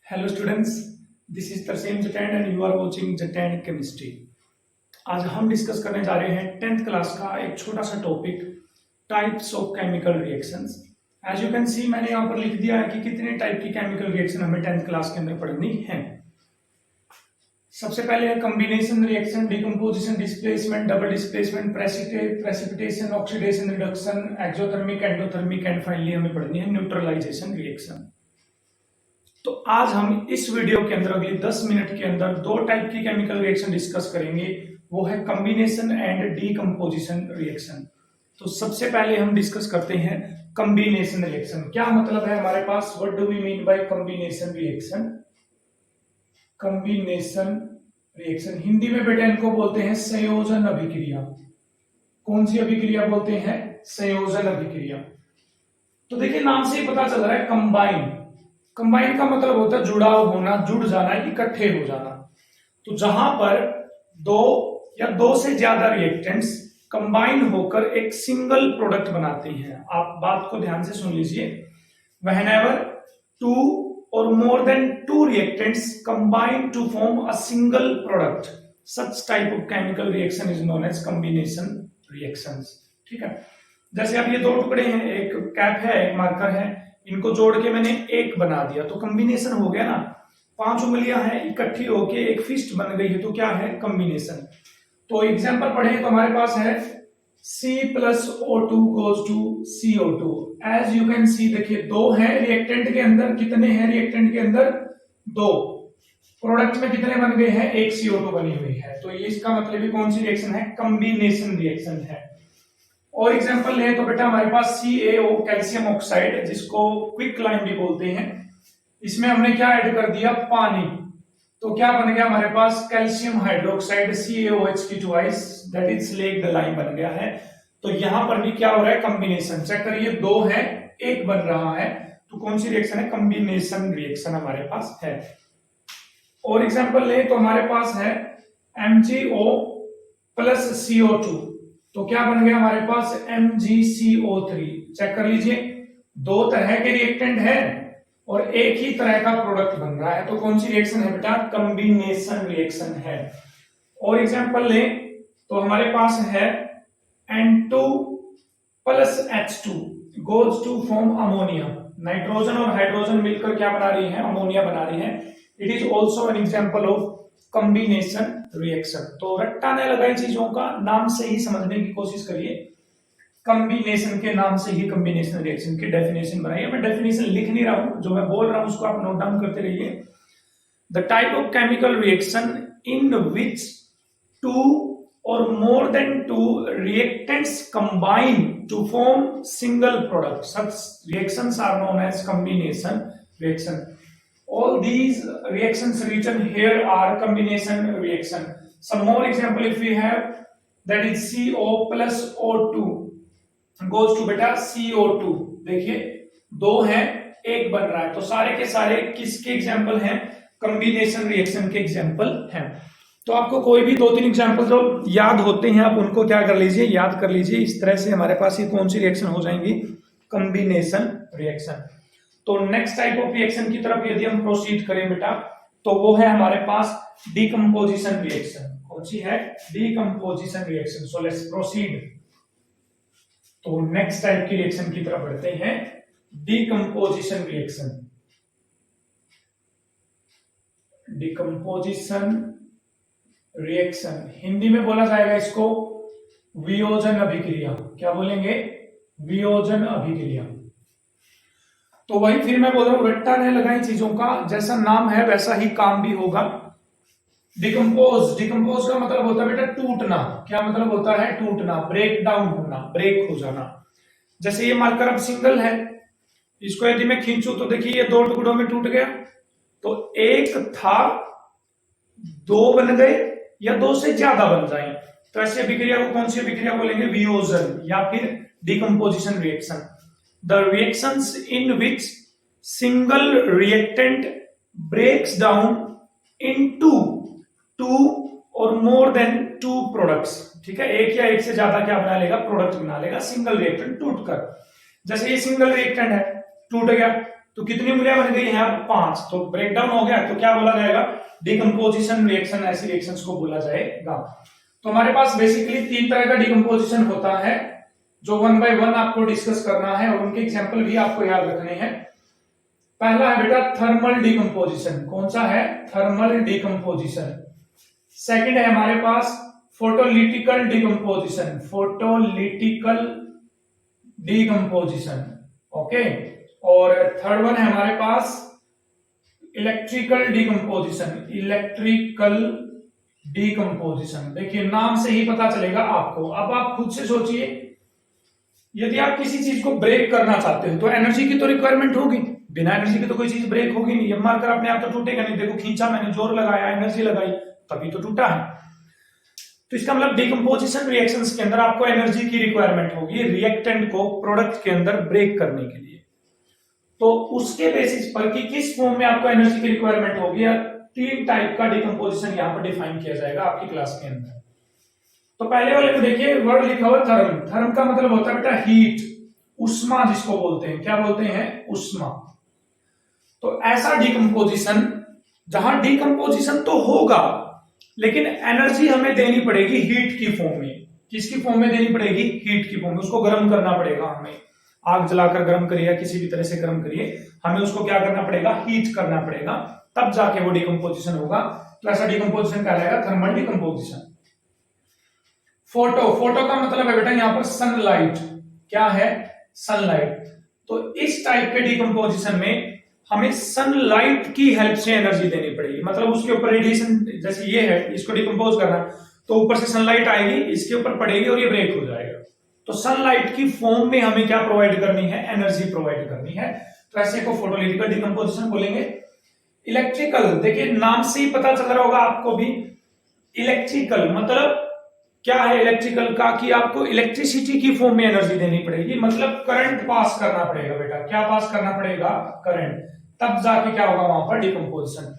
Hello students, this is Tarsem Jatain and you are watching Jatain chemistry. आज हम discuss करने जा रहे हैं 10th क्लास का एक छोटा सा topic, types of chemical reactions. As you can see, मैंने यहाँ पर लिख दिया है कि कितने टाइप की केमिकल रिएक्शन हमें 10th क्लास के अंदर पढ़नी है। सबसे पहले है combination reaction, decomposition, displacement, double displacement, precipitation, oxidation, reduction, exothermic, endothermic and finally हमें पढ़नी है न्यूट्रलाइजेशन रिएक्शन। तो आज हम इस वीडियो के अंदर अगले 10 मिनट के अंदर दो टाइप की केमिकल रिएक्शन डिस्कस करेंगे, वो है कॉम्बिनेशन एंड डीकंपोजिशन रिएक्शन। तो सबसे पहले हम डिस्कस करते हैं कॉम्बिनेशन रिएक्शन। क्या मतलब है हमारे पास, what do we mean by combination reaction? Combination reaction Hindi में बेटा इनको बोलते हैं संयोजन अभिक्रिया। कौन सी अभिक्रिया बोलते हैं? संयोजन अभिक्रिया। तो देखिए नाम से ही पता चल रहा है कंबाइन। कंबाइन का मतलब होता है जुड़ाव होना, जुड़ जाना, इकट्ठे हो जाना। तो जहां पर दो या दो से ज्यादा रिएक्टेंट्स कंबाइन होकर एक सिंगल प्रोडक्ट बनाते हैं, आप बात को ध्यान से सुन लीजिए। व्हेनेवर टू और more than two reactants combine to form a single product, such type of chemical reaction is known as combination reactions. ठीक है, जैसे अब ये दो टुकड़े हैं, एक कैप है एक मार्कर है, इनको जोड़ के मैंने एक बना दिया तो कॉम्बिनेशन हो गया ना। 5 उंगलियां हैं इकट्ठी होके एक फिस्ट बन गई है, तो क्या है? कॉम्बिनेशन। तो एग्जांपल पढ़े तो हमारे पास है C+O2 goes to CO2। As you can see, देखिए दो है रिएक्टेंट के अंदर, कितने हैं रिएक्टेंट के अंदर? दो। प्रोडक्ट में कितने बन गए हैं? एक CO2 बनी हुई है। तो ये इसका मतलब भी कौन सी रिएक्शन है? कॉम्बिनेशन रिएक्शन है। और एग्जांपल ले तो बेटा हमारे पास CaO कैल्शियम ऑक्साइड, जिसको क्विक लाइम भी बोलते हैं, इसमें हमने क्या ऐड कर दिया? पानी। तो क्या बन गया हमारे पास? कैल्शियम हाइड्रोक्साइड CaOH की twice, that is slaked lime बन गया है। तो यहां पर भी क्या हो रहा है? कॉम्बिनेशन। चेक करिए, दो है एक बन रहा है, तो कौन सी रिएक्शन है? कॉम्बिनेशन रिएक्शन हमारे पास है। और एग्जांपल ले तो हमारे पास है MgO प्लस CO2, तो क्या बन गया हमारे पास? MgCO3। चेक कर लीजिए, दो तरह के रिएक्टेंट है और एक ही तरह का प्रोडक्ट बन रहा है, तो कौन सी रिएक्शन है बेटा? कॉम्बिनेशन रिएक्शन है। और एग्जांपल ले तो हमारे पास है N2 plus H2 goes to form ammonia. Nitrogen और हाइड्रोजन मिलकर क्या बना रही है? अमोनिया बना रही है। It is also an example of combination reaction. तो रट्टा ने लगाई चीजों का, नाम से ही समझने की कोशिश करिए। कॉम्बिनेशन के नाम से ही कॉम्बिनेशन रिएक्शन की डेफिनेशन बनाइए। मैं डेफिनेशन लिख नहीं रहा हूं, जो मैं बोल रहा हूं उसको आप नोट डाउन करते रहिए। The type of chemical reaction in which two और more than two reactants combine to form single product, such reactions are known as combination reaction. All these reactions written here are combination reaction. Some more example if we have, that is CO plus O2 goes to बेटा CO2। देखिए दो है एक बन रहा है, तो सारे के सारे किसके एग्जाम्पल हैं? कॉम्बिनेशन रिएक्शन के एग्जाम्पल हैं। तो आपको कोई भी 2-3 एग्जाम्पल जो याद होते हैं आप उनको क्या कर लीजिए? याद कर लीजिए। इस तरह से हमारे पास ये कौन सी रिएक्शन हो जाएंगी? Combination reaction. तो नेक्स्ट टाइप ऑफ रिएक्शन की तरफ यदि हम प्रोसीड करें बेटा, तो वो है हमारे पास डीकंपोजिशन रिएक्शन। कौन सी है? Decomposition reaction. So let's proceed. तो नेक्स्ट टाइप की रिएक्शन की तरफ बढ़ते हैं, decomposition reaction. Decomposition reaction Hindi में बोला जाएगा इसको वियोजन अभिक्रिया। क्या बोलेंगे? वियोजन अभिक्रिया। तो वही फिर मैं बोल रहा हूं, रट्टा ने लगाई चीजों का, जैसा नाम है वैसा ही काम भी होगा। डिकम्पोज, डिकम्पोज का मतलब होता है बेटा टूटना। क्या मतलब होता है? टूटना, ब्रेक डाउन होना, ब्रेक हो जाना। जैसे ये मार्कर अब सिंगल है, इसको यदि मैं खींचूं तो देखिए ये दो टुकड़ों में टूट गया। तो एक था, दो बन गए या दो से ज्यादा बन जाए, तो ऐसी अभिक्रिया को कौन सी अभिक्रिया बोलेंगे? वियोजन या फिर decomposition reaction. The reactions in which single reactant breaks down into two or more than two products। ठीक है, एक या एक से ज्यादा क्या बना लेगा? प्रोडक्ट बना लेगा सिंगल रिएक्टेंट टूटकर। जैसे ये सिंगल रिएक्टेंट है, टूट गया, तो कितनी उंगलियां बन गई हैं अब 5, तो ब्रेक डाउन हो गया, तो क्या बोला जाएगा, डिकम्पोजिशन रिएक्शन, ऐसी रिएक्शंस को बोला जाएगा। तो हमारे पास बेसिकली 3 तरह का डिकम्पोजिशन होता है, जो 1 बाय 1 आपको डिस्कस करना है और उनके एग्जांपल भी आपको याद रखने हैं। पहला है बेटा थर्मल डिकम्पोजिशन, कौन सा है, थर्मल डिकम्पोजिशन। सेकंड है हमारे पास फोटोलिटिकल डिकम्पोजिशन, फोटोलिटिकल डिकम्पोजिशन, ओके। और थर्ड वन है हमारे पास इलेक्ट्रिकल डिकम्पोजिशन, इलेक्ट्रिकल डिकम्पोजिशन। देखिए नाम से ही पता चलेगा आपको। अब आप खुद से सोचिए, यदि आप किसी चीज को ब्रेक करना चाहते हो तो एनर्जी की तो रिक्वायरमेंट होगी, बिना एनर्जी के तो कोई चीज ब्रेक होगी नहीं। ये मारकर अपने आप तो टूटेगा नहीं, देखो खींचा मैंने, जोर लगाया, एनर्जी लगाई, तभी तो टूटा है। तो इसका मतलब डिकम्पोजिशन रिएक्शंस के अंदर आपको एनर्जी की रिक्वायरमेंट होगी रिएक्टेंट को प्रोडक्ट के अंदर ब्रेक करने के लिए। तो उसके बेसिस पर कि किस फॉर्म में आपको एनर्जी की रिक्वायरमेंट होगी, 3 टाइप का डिकम्पोजिशन यहां पर डिफाइन किया जाएगा आपकी क्लास के अंदर। तो पहले वाले में देखिए वर्ड लिखा हुआ थर्म, थर्म का मतलब होता है बेटा हीट, उष्मा जिसको बोलते हैं, क्या बोलते हैं, उष्मा। तो ऐसा डिकम्पोजिशन जहां डिकम्पोजिशन तो होगा लेकिन एनर्जी हमें देनी पड़ेगी हीट की फॉर्म में। किसकी फॉर्म में देनी पड़ेगी, हीट की फॉर्म में। उसको गर्म करना पड़ेगा हमें, आग जलाकर गर्म करिए या किसी भी तरह से गर्म करिए, हमें उसको क्या करना पड़ेगा, हीट करना पड़ेगा, तब जाके वो डिकम्पोजिशन होगा। तो ऐसा डिकम्पोजिशन कहलाएगा थर्मल डिकम्पोजिशन। फोटो, फोटो का मतलब है बेटा यहां पर सनलाइट, क्या है, सनलाइट। तो इस टाइप के डिकम्पोजिशन में हमें सनलाइट की हेल्प से एनर्जी देनी पड़ेगी। मतलब उसके ऊपर रेडिएशन, जैसे ये है, इसको डिकम्पोज करना तो ऊपर से सनलाइट आएगी, इसके ऊपर पड़ेगी और ये ब्रेक हो जाएगा। तो सनलाइट की फॉर्म में हमें क्या प्रोवाइड करनी है, एनर्जी प्रोवाइड करनी है। तो ऐसे को फोटोलिटिकल डिकम्पोजिशन बोलेंगे। इलेक्ट्रिकल, देखिए नाम से ही पता चल रहा होगा आपको भी, इलेक्ट्रिकल मतलब क्या है, इलेक्ट्रिकल का कि आपको इलेक्ट्रिसिटी की फॉर्म में एनर्जी देनी पड़ेगी, मतलब करंट पास करना पड़ेगा बेटा। क्या पास करना पड़ेगा, करंट, तब जाके क्या होगा वहां पर डिकम्पोजिशन।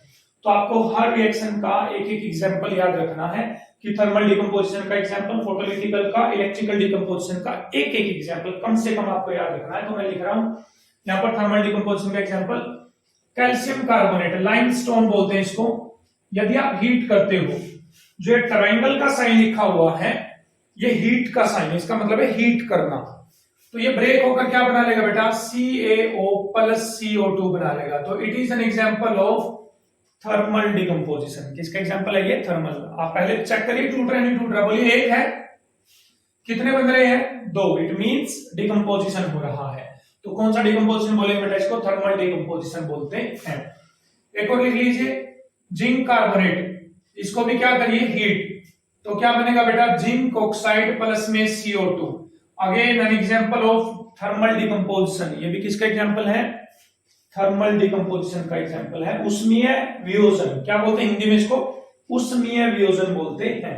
तो आपको हर रिएक्शन का एक एक एग्जांपल याद रखना है कि थर्मल डिकम्पोजिशन का एग्जांपल, फोटोलिटिकल का, इलेक्ट्रिकल डिकम्पोजिशन का एक एक एग्जांपल कम से कम आपको याद रखना है। तो मैं लिख रहा हूं यहां पर थर्मल डिकम्पोजिशन का एग्जांपल, कैल्शियम कार्बोनेट, लाइमस्टोन बोलते हैं इसको। यदि आप हीट करते हो, जो ये ट्रायंगल का साइन लिखा हुआ है ये हीट का साइन है, इसका मतलब है हीट करना। तो ये ब्रेक होकर क्या बना लेगा बेटा, CaO प्लस CO2 बना लेगा। तो it is an example of thermal decomposition. किसका एग्जांपल है ये, थर्मल। आप पहले चेक करिए टूट रहा है नहीं टूट रहा, बोलिए एक है, कितने बन रहे हैं, 2, इट मींस डिकम्पोजिशन हो रहा है। तो कौन सा डिकम्पोजिशन बोलेंगे बेटा, इसको थर्मल डिकम्पोजिशन बोलते हैं। एक और लिख लीजिए, जिंक कार्बोनेट, इसको भी क्या करिए, हीट, तो क्या बनेगा बेटा, जिंक ऑक्साइड प्लस में CO2। Again an example of thermal decomposition. ये भी किसका एग्जांपल है, थर्मल डिकम्पोजिशन का एग्जांपल है। उष्मीय वियोजन, क्या बोलते हैं हिंदी में इसको, उष्मीय वियोजन बोलते हैं।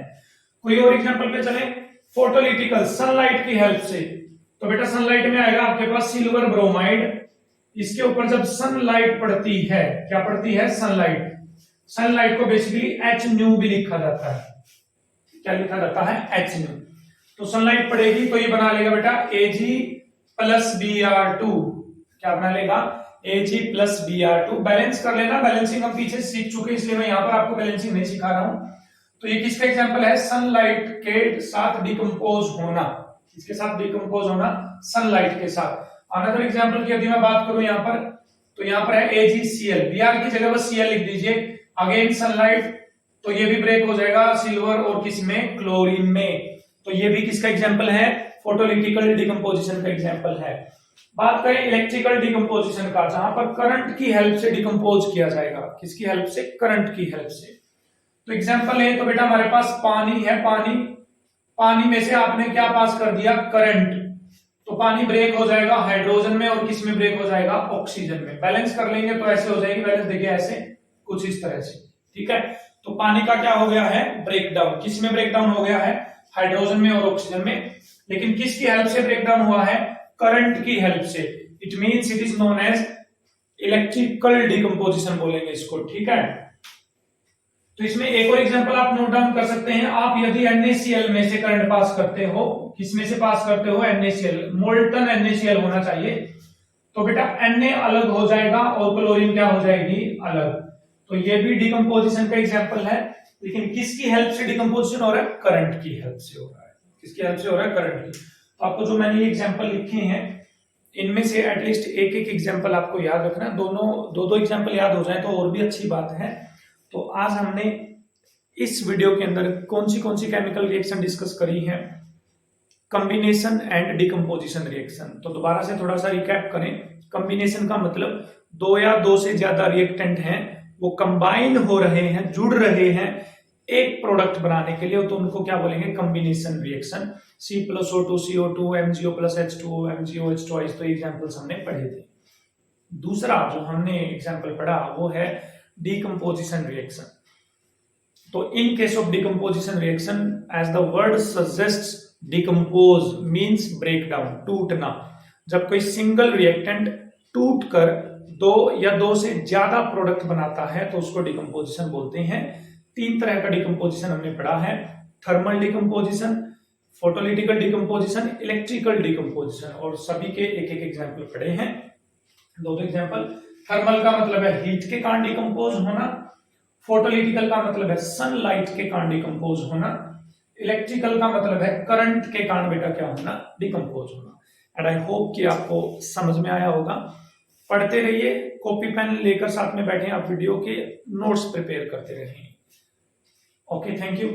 कोई और एग्जांपल पे चले, फोटोलिटिकल, सनलाइट की हेल्प से। तो बेटा सनलाइट में आएगा आपके पास सिल्वर ब्रोमाइड, इसके ऊपर जब सनलाइट पड़ती है, क्या पड़ती है, सनलाइट, सनलाइट को बेसिकली HNu भी लिखा जाता है। क्या लिखा जाता है, HNu। तो सनलाइट पड़ेगी तो ये बना लेगा बेटा Ag प्लस Br2। क्या बना लेगा, Ag प्लस Br2। बैलेंस कर लेना, बैलेंसिंग हम पीछे सीख चुके इसलिए मैं यहां पर आपको बैलेंसिंग नहीं सिखा रहा हूं। तो ये किसका एग्जांपल है, सनलाइट के साथ डिकम्पोज होना। किसके साथ डिकम्पोज होना, सनलाइट के साथ। अनदर एग्जांपल की यदि मैं बात करूं यहां पर, तो यहां पर है AgCl, Br की जगह बस Cl लिख दीजिए। अगेन सनलाइट, तो ये भी ब्रेक हो जाएगा सिल्वर और किसमें, क्लोरीन में। तो ये भी किसका एग्जांपल है, फोटोलिटिकल डिकम्पोजिशन का एग्जांपल है। बात करें इलेक्ट्रिकल डिकम्पोजिशन का, जहां पर करंट की हेल्प से डिकम्पोज किया जाएगा। किसकी हेल्प से, करंट की हेल्प से। तो एग्जांपल है, तो बेटा हमारे पास पानी है, पानी में से आपने क्या पास कर दिया, करंट, तो पानी ब्रेक हो जाएगा हाइड्रोजन में और किस में ब्रेक हो जाएगा, ऑक्सीजन में। बैलेंस कर लेंगे तो ऐसे हो जाएगी बैलेंस, देखिए ऐसे कुछ इस तरह से, ठीक है। तो पानी का क्या हो गया है, ब्रेकडाउन, किस में ब्रेकडाउन हो गया है, हाइड्रोजन में और ऑक्सीजन में। लेकिन किसकी हेल्प से ब्रेकडाउन हुआ है, करंट की हेल्प से। It means it is known as electrical decomposition बोलेंगे इसको, ठीक है। तो इसमें एक और एग्जांपल आप नोट डाउन कर सकते हैं। आप यदि NaCl में से करंट पास करते हो, किस में से पास करते हो, NaCl, मोल्टन NaCl होना चाहिए। तो बेटा Na अलग हो जाएगा और क्लोरीन क्या हो जाएगी, अलग। तो ये भी डिकम्पोजिशन का एग्जांपल है, लेकिन किसकी हेल्प से डिकम्पोजिशन हो रहा है, करंट की हेल्प से हो रहा है। किसकी हेल्प से हो रहा है, करंट की। तो आपको जो मैंने ये एग्जांपल लिखे हैं, इनमें से एटलीस्ट एक एक एग्जांपल आपको याद रखना, दोनों दो दो एग्जांपल याद हो जाए तो और भी अच्छी बात है। तो आज हमने इस वीडियो के अंदर कौन सी केमिकल रिएक्शन डिस्कस करी है, कॉम्बिनेशन एंड डिकम्पोजिशन रिएक्शन। तो दोबारा से थोड़ा सा रिकैप करें। कॉम्बिनेशन का मतलब दो या दो से ज्यादा रिएक्टेंट हैं, वो कंबाइन हो रहे हैं, जुड़ रहे हैं एक प्रोडक्ट बनाने के लिए, तो उनको क्या बोलेंगे, combination reaction. C+O2 CO2 MgO + H2O MgO H2O, इस तो एग्जांपल्स हमने पढ़े थे। दूसरा जो हमने एग्जांपल पढ़ा वो है डिकम्पोजिशन रिएक्शन। तो in case of decomposition reaction, as the word suggests, decompose means break down, टूटना। जब कोई सिंगल रिएक्टेंट टूटकर दो या दो से ज्यादा प्रोडक्ट बनाता है तो उसको डिकम्पोजिशन बोलते हैं। तीन तरह का डिकम्पोजिशन हमने पढ़ा है, thermal decomposition, photolytical decomposition, electrical decomposition, और सभी के एक एक एग्जांपल पढ़े हैं। दो एग्जांपल, थर्मल का मतलब है हीट के कारण डिकम्पोज होना, फोटोलिटिकल का मतलब है सनलाइट के कारण डिकम्पोज होना, इलेक्ट्रिकल का मतलब है करंट के कारण बेटा क्या होना, डिकम्पोज होना। एंड आई होप कि आपको समझ में आया होगा। पढ़ते रहिए, कॉपी पेन लेकर साथ में बैठे, आप वीडियो के नोट्स प्रिपेयर करते रहिए। Okay, thank you.